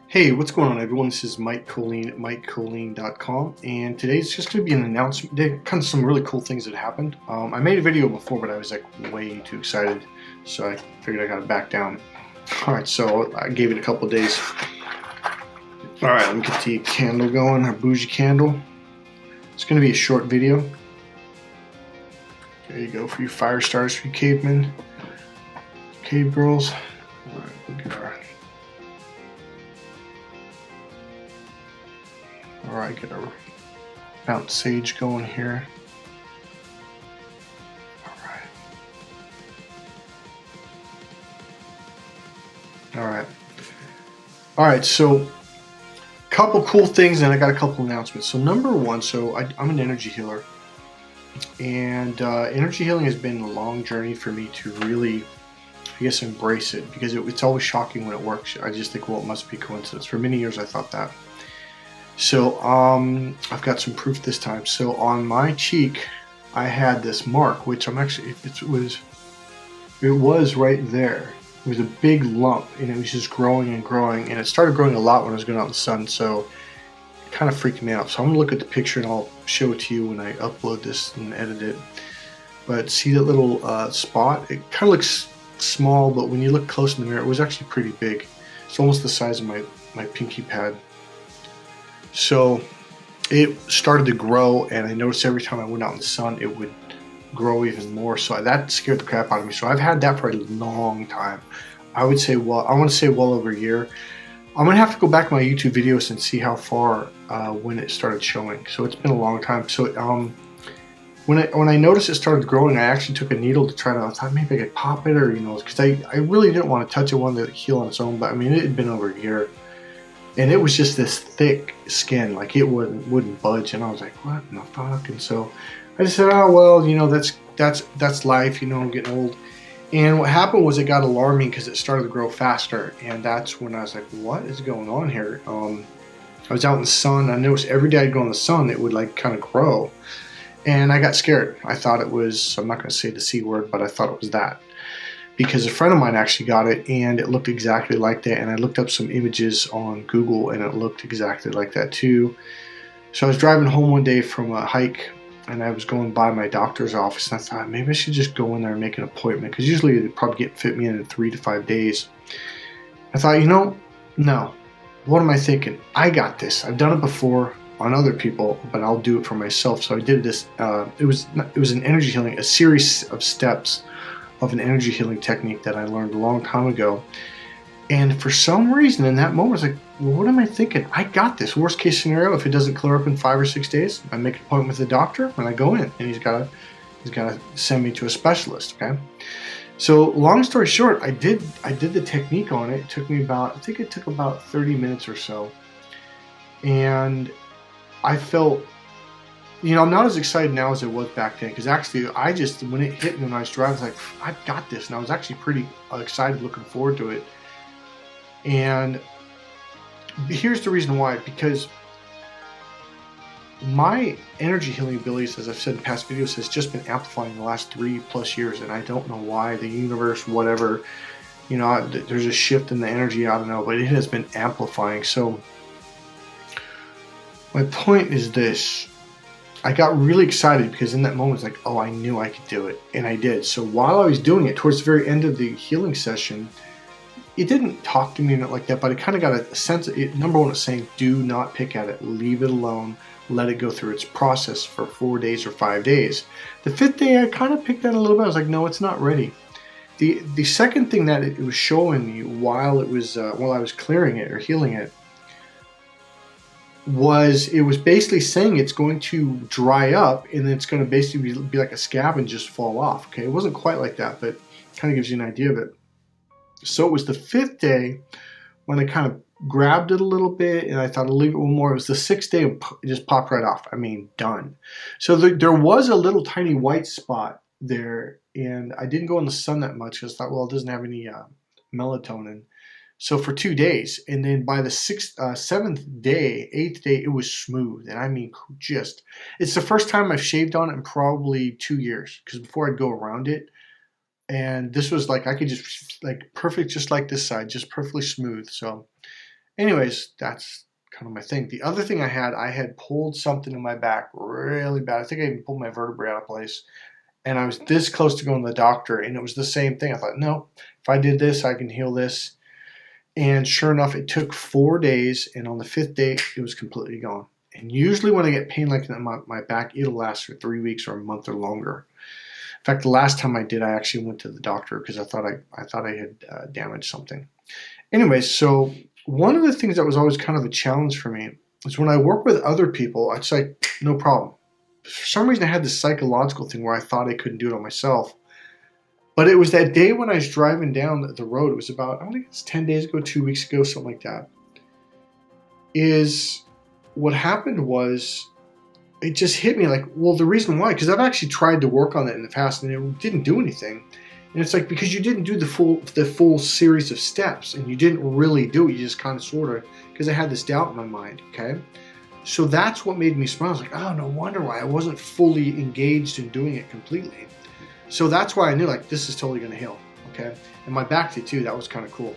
Hey, what's going on, everyone? This is Mike Kollin at MikeKollin.com, and today's just going to be an announcement. Kind of some really cool things that happened. I made a video before, but I was like way too excited, so I figured I got to back down. All right, so I gave it a couple of days. All right, let me get the candle going, our bougie candle. It's going to be a short video. There you go for you fire stars, for you cavemen, cave girls. All right, we'll get our. Alright, get our Mount Sage going here. Alright, so a couple cool things, and I got a couple announcements. So number one, I'm an energy healer, and energy healing has been a long journey for me to really, I guess, embrace it, because it's always shocking when it works. I just think, well, it must be coincidence. For many years I thought that. So I've got some proof this time. So on my cheek, I had this mark, which I'm actually, it was right there. It was a big lump, and it was just growing and growing, and it started growing a lot when I was going out in the sun. So it kind of freaked me out. So I'm gonna look at the picture, and I'll show it to you when I upload this and edit it. But see that little spot? It kind of looks small, but when you look close in the mirror, it was actually pretty big. It's almost the size of my pinky pad. So it started to grow, and I noticed every time I went out in the sun, it would grow even more. So that scared the crap out of me. So I've had that for a long time. I want to say well over a year. I'm gonna have to go back to my YouTube videos and see how far when it started showing. So it's been a long time. So when I noticed it started growing, I actually took a needle to try to. I thought maybe I could pop it, or because I really didn't want to touch it. Wanted to heal on its own, but I mean, it had been over a year. And it was just this thick skin, like it wouldn't budge, and I was like, "What in the fuck?" And so I just said, "Oh well, that's life. I'm getting old." And what happened was it got alarming because it started to grow faster, and that's when I was like, "What is going on here?" I was out in the sun. I noticed every day I'd go in the sun, it would like kind of grow, and I got scared. I thought it was. I'm not going to say the C word, but I thought it was that. Because a friend of mine actually got it, and it looked exactly like that. And I looked up some images on Google, and it looked exactly like that too. So I was driving home one day from a hike, and I was going by my doctor's office, and I thought maybe I should just go in there and make an appointment, because usually they'd probably fit me in 3 to 5 days. I thought, no. What am I thinking? I got this. I've done it before on other people, but I'll do it for myself. So I did this. It was an energy healing, a series of steps of an energy healing technique that I learned a long time ago. And for some reason in that moment, I was like, well, what am I thinking? I got this. Worst case scenario, if it doesn't clear up in 5 or 6 days, I make an appointment with the doctor and I go in, and he's got to send me to a specialist. Okay. So long story short, I did the technique on it. It took me I think it took about 30 minutes or so. And I felt, I'm not as excited now as I was back then, because actually when it hit me when I was driving, I was like, I've got this. And I was actually pretty excited, looking forward to it. And here's the reason why, because my energy healing abilities, as I've said in past videos, has just been amplifying the last 3+ years. And I don't know why, the universe, whatever, there's a shift in the energy, I don't know, but it has been amplifying. So my point is this. I got really excited because in that moment, it's like, oh, I knew I could do it. And I did. So while I was doing it, towards the very end of the healing session, it didn't talk to me like that, but I kind of got a sense of it. Number one, it's saying, do not pick at it. Leave it alone. Let it go through its process for 4 days or 5 days. The 5th day, I kind of picked at it a little bit. I was like, no, it's not ready. The second thing that it was showing me while I was clearing it or healing it, it was basically saying it's going to dry up, and it's going to basically be like a scab and just fall off. Okay, it wasn't quite like that, but it kind of gives you an idea of it. So it was the 5th day when I kind of grabbed it a little bit, and I thought I'll leave it one more. It was the 6th day, and it just popped right off. I mean, done. So there was a little tiny white spot there, and I didn't go in the sun that much because I thought, well, it doesn't have any melatonin. So for 2 days, and then by the seventh day, eighth day, it was smooth. And I mean, just, it's the first time I've shaved on it in probably 2 years, because before I'd go around it. And this was like, I could just, like, perfect, just like this side, just perfectly smooth. So anyways, that's kind of my thing. The other thing I had pulled something in my back really bad. I think I even pulled my vertebrae out of place. And I was this close to going to the doctor, and it was the same thing. I thought, no, if I did this, I can heal this. And sure enough, it took 4 days, and on the fifth day, it was completely gone. And usually when I get pain like that in my back, it'll last for 3 weeks or a month or longer. In fact, the last time I did, I actually went to the doctor because I thought I had damaged something. Anyways, so one of the things that was always kind of a challenge for me is when I work with other people, I'd say, no problem. For some reason, I had this psychological thing where I thought I couldn't do it on myself. But it was that day when I was driving down the road, it was about, I think it's 10 days ago, 2 weeks ago, something like that, is what happened was it just hit me like, well, the reason why, because I've actually tried to work on that in the past and it didn't do anything. And it's like, because you didn't do the full series of steps, and you didn't really do it, you just kind of sort of, because I had this doubt in my mind, okay? So that's what made me smile. I was like, oh, no wonder why I wasn't fully engaged in doing it completely. So that's why I knew, like, this is totally going to heal, okay? And my back did too. That was kind of cool.